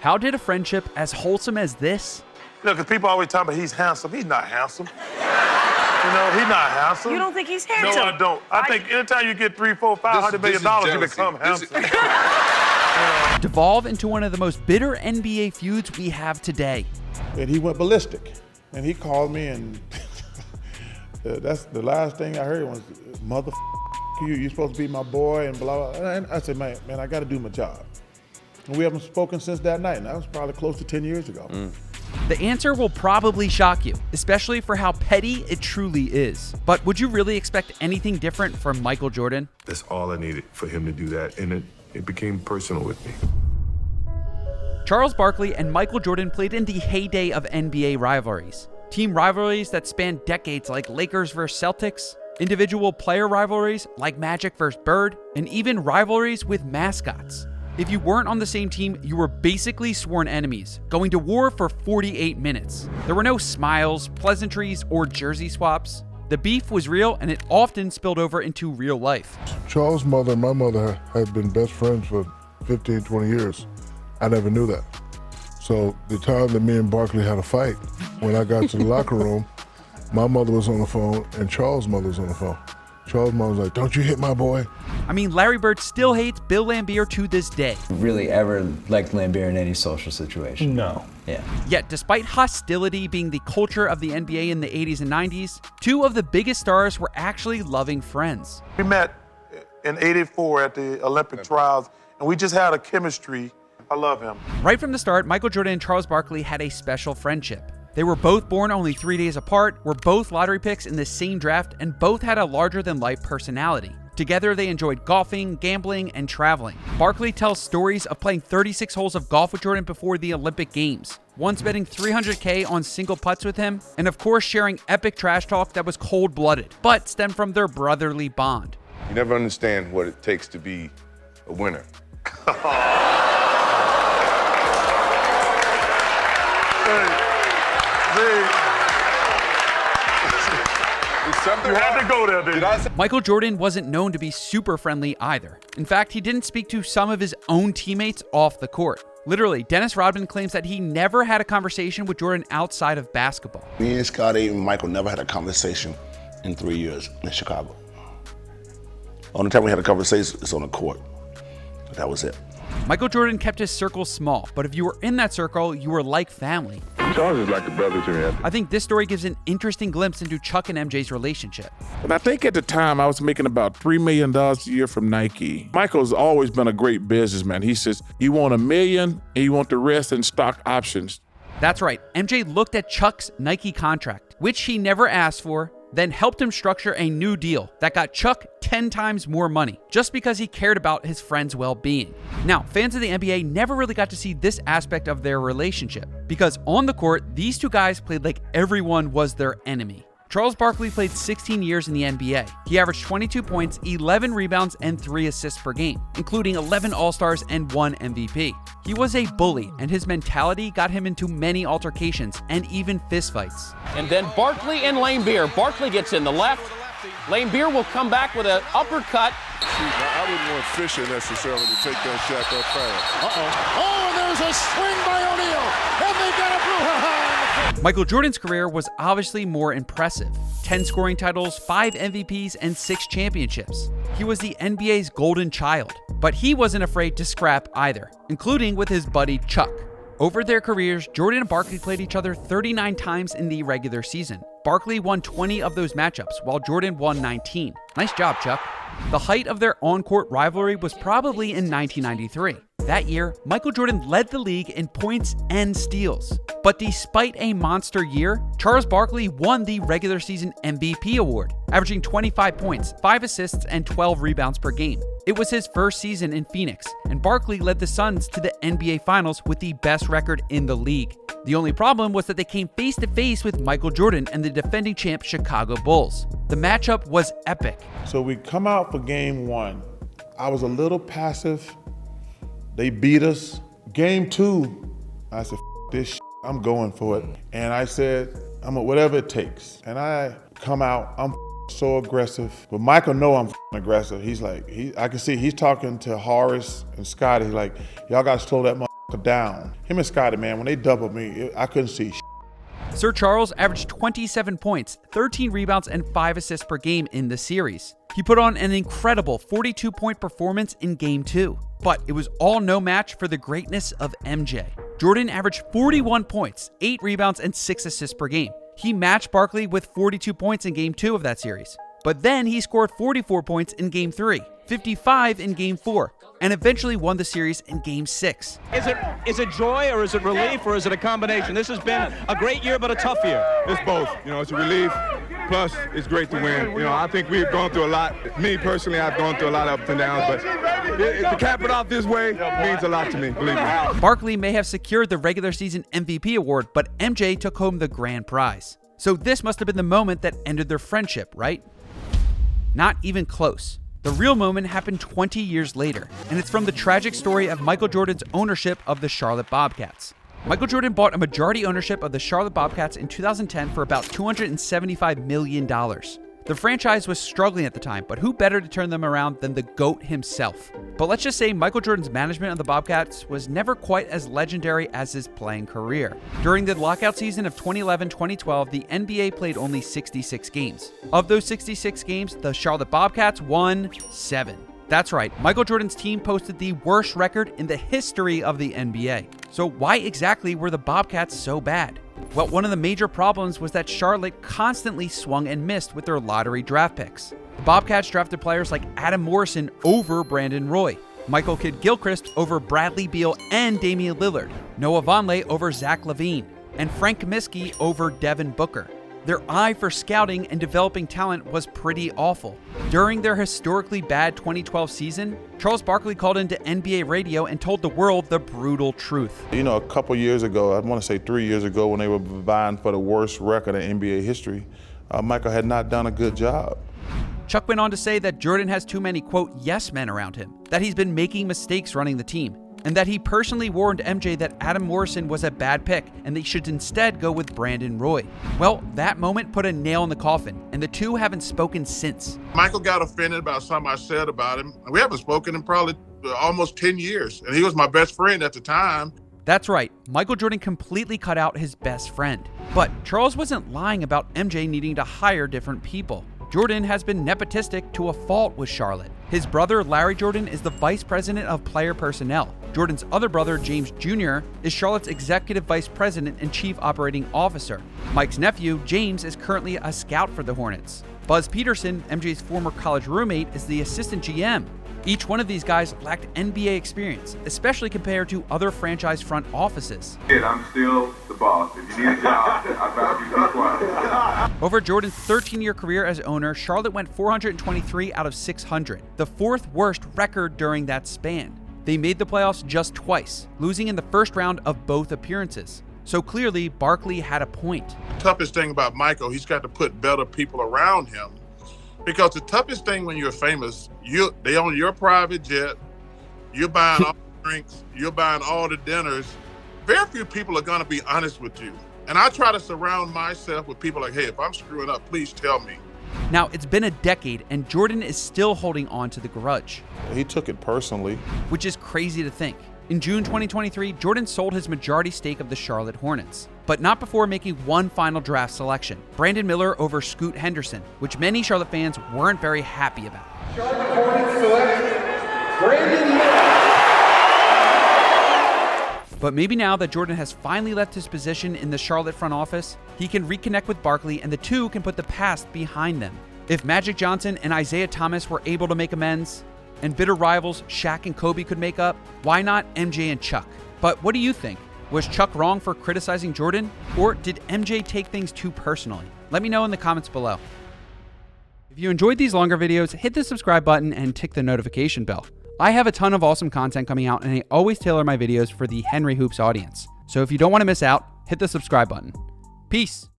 How did a friendship as wholesome as this? You know, because people always talk about he's handsome. He's not handsome. You know, he's not handsome. You don't think he's handsome? No, I don't. I think anytime you get $300, $400, $500 million, you become handsome. Devolve into one of the most bitter NBA feuds we have today. And he went ballistic. And he called me, and that's the last thing I heard was, mother you're supposed to be my boy, and blah, blah. And I said, man, I got to do my job. And we haven't spoken since that night, and that was probably close to 10 years ago. The answer will probably shock you, especially for how petty it truly is. But would you really expect anything different from Michael Jordan? That's all I needed for him to do that, and it became personal with me. Charles Barkley and Michael Jordan played in the heyday of NBA rivalries. Team rivalries that spanned decades like Lakers vs. Celtics, individual player rivalries like Magic vs. Bird, and even rivalries with mascots. If you weren't on the same team, you were basically sworn enemies, going to war for 48 minutes. There were no smiles, pleasantries, or jersey swaps. The beef was real, and it often spilled over into real life. Charles' mother and my mother had been best friends for 15, 20 years. I never knew that. So the time that me and Barkley had a fight, when I got to the locker room, my mother was on the phone and Charles' mother was on the phone. Charles' mom was like, don't you hit my boy. I mean, Larry Bird still hates Bill Laimbeer to this day. Really ever liked Laimbeer in any social situation? No. Yeah. Yet, despite hostility being the culture of the NBA in the 80s and 90s, two of the biggest stars were actually loving friends. We met in '84 at the Olympic trials, and we just had a chemistry. I love him. Right from the start, Michael Jordan and Charles Barkley had a special friendship. They were both born only 3 days apart, were both lottery picks in the same draft, and both had a larger-than-life personality. Together, they enjoyed golfing, gambling, and traveling. Barkley tells stories of playing 36 holes of golf with Jordan before the Olympic Games, once betting $300K on single putts with him, and of course sharing epic trash talk that was cold-blooded, but stemmed from their brotherly bond. You never understand what it takes to be a winner. You had to go there, dude. Michael Jordan wasn't known to be super friendly either. In fact, he didn't speak to some of his own teammates off the court. Literally, Dennis Rodman claims that he never had a conversation with Jordan outside of basketball. Me and Scottie and Michael never had a conversation in 3 years in Chicago. Only time we had a conversation is on the court. That was it. Michael Jordan kept his circle small, but if you were in that circle, you were like family. Charles is like a brother to me. I think this story gives an interesting glimpse into Chuck and MJ's relationship. And I think at the time I was making about $3 million a year from Nike. Michael's always been a great businessman. He says, you want $1 million and you want the rest in stock options. That's right. MJ looked at Chuck's Nike contract, which he never asked for, then helped him structure a new deal that got Chuck 10 times more money, just because he cared about his friend's well-being. Now, fans of the NBA never really got to see this aspect of their relationship, because on the court, these two guys played like everyone was their enemy. Charles Barkley played 16 years in the NBA. He averaged 22 points, 11 rebounds, and 3 assists per game, including 11 All-Stars and 1 MVP. He was a bully, and his mentality got him into many altercations and even fistfights. And then Barkley and Laimbeer. Barkley gets in the left. Laimbeer will come back with an uppercut. I wouldn't want Fisher necessarily to take that shot that fast. Oh, and there's a swing by O'Neal. And they got a blue. Michael Jordan's career was obviously more impressive. 10 scoring titles, 5 MVPs, and 6 championships. He was the NBA's golden child, but he wasn't afraid to scrap either, including with his buddy Chuck. Over their careers, Jordan and Barkley played each other 39 times in the regular season. Barkley won 20 of those matchups, while Jordan won 19. Nice job, Chuck. The height of their on-court rivalry was probably in 1993. That year, Michael Jordan led the league in points and steals. But despite a monster year, Charles Barkley won the regular season MVP award, averaging 25 points, 5 assists, and 12 rebounds per game. It was his first season in Phoenix, and Barkley led the Suns to the NBA Finals with the best record in the league. The only problem was that they came face-to-face with Michael Jordan and the defending champ Chicago Bulls. The matchup was epic. So we come out for game 1. I was a little passive. They beat us. Game 2, I said, this shit, I'm going for it. And I said, whatever it takes. And I come out, I'm so aggressive. But Michael know I'm aggressive. He's like, I can see he's talking to Horace and Scottie. He's like, y'all got to slow that down. Him and Scotty, man, when they doubled me, I couldn't see shit. Sir Charles averaged 27 points, 13 rebounds, and 5 assists per game in the series. He put on an incredible 42-point performance in Game 2, but it was all no match for the greatness of MJ. Jordan averaged 41 points, 8 rebounds, and 6 assists per game. He matched Barkley with 42 points in Game 2 of that series. But then he scored 44 points in Game 3, 55 in Game 4, and eventually won the series in Game 6. Is it joy, or is it relief, or is it a combination? This has been a great year, but a tough year. It's both. It's a relief. Plus, it's great to win. I think we've gone through a lot. Me personally, I've gone through a lot of ups and downs, but to cap it off this way means a lot to me, believe me. Barkley may have secured the regular season MVP award, but MJ took home the grand prize. So this must have been the moment that ended their friendship, right? Not even close. The real moment happened 20 years later, and it's from the tragic story of Michael Jordan's ownership of the Charlotte Bobcats. Michael Jordan bought a majority ownership of the Charlotte Bobcats in 2010 for about $275 million. The franchise was struggling at the time, but who better to turn them around than the GOAT himself? But let's just say Michael Jordan's management of the Bobcats was never quite as legendary as his playing career. During the lockout season of 2011-2012, the NBA played only 66 games. Of those 66 games, the Charlotte Bobcats won 7. That's right, Michael Jordan's team posted the worst record in the history of the NBA. So why exactly were the Bobcats so bad? Well, one of the major problems was that Charlotte constantly swung and missed with their lottery draft picks. The Bobcats drafted players like Adam Morrison over Brandon Roy, Michael Kidd-Gilchrist over Bradley Beal and Damian Lillard, Noah Vonleh over Zach LaVine, and Frank Kaminsky over Devin Booker. Their eye for scouting and developing talent was pretty awful. During their historically bad 2012 season, Charles Barkley called into NBA radio and told the world the brutal truth. A couple years ago, I want to say 3 years ago, when they were vying for the worst record in NBA history, Michael had not done a good job. Chuck went on to say that Jordan has too many, quote, yes men around him, that he's been making mistakes running the team, and that he personally warned MJ that Adam Morrison was a bad pick and they should instead go with Brandon Roy. Well, that moment put a nail in the coffin, and the two haven't spoken since. Michael got offended about something I said about him. We haven't spoken in probably almost 10 years, and he was my best friend at the time. That's right, Michael Jordan completely cut out his best friend. But Charles wasn't lying about MJ needing to hire different people. Jordan has been nepotistic to a fault with Charlotte. His brother, Larry Jordan, is the vice president of player personnel. Jordan's other brother, James Jr., is Charlotte's executive vice president and chief operating officer. Mike's nephew, James, is currently a scout for the Hornets. Buzz Peterson, MJ's former college roommate, is the assistant GM. Each one of these guys lacked NBA experience, especially compared to other franchise front offices. I'm still the boss. If you need a job, I'd rather you be quiet. Over Jordan's 13-year career as owner, Charlotte went 423 out of 600, the fourth worst record during that span. They made the playoffs just twice, losing in the first round of both appearances. So clearly, Barkley had a point. The toughest thing about Michael, he's got to put better people around him. Because the toughest thing when you're famous, they own your private jet, you're buying all the drinks, you're buying all the dinners. Very few people are going to be honest with you. And I try to surround myself with people like, hey, if I'm screwing up, please tell me. Now, it's been a decade, and Jordan is still holding on to the grudge. He took it personally. Which is crazy to think. In June 2023, Jordan sold his majority stake of the Charlotte Hornets, but not before making one final draft selection, Brandon Miller over Scoot Henderson, which many Charlotte fans weren't very happy about. Charlotte Hornets select Brandon Miller. But maybe now that Jordan has finally left his position in the Charlotte front office, he can reconnect with Barkley and the two can put the past behind them. If Magic Johnson and Isaiah Thomas were able to make amends, and bitter rivals Shaq and Kobe could make up, why not MJ and Chuck? But what do you think? Was Chuck wrong for criticizing Jordan? Or did MJ take things too personally? Let me know in the comments below. If you enjoyed these longer videos, hit the subscribe button and tick the notification bell. I have a ton of awesome content coming out, and I always tailor my videos for the Henry Hoops audience. So if you don't want to miss out, hit the subscribe button. Peace.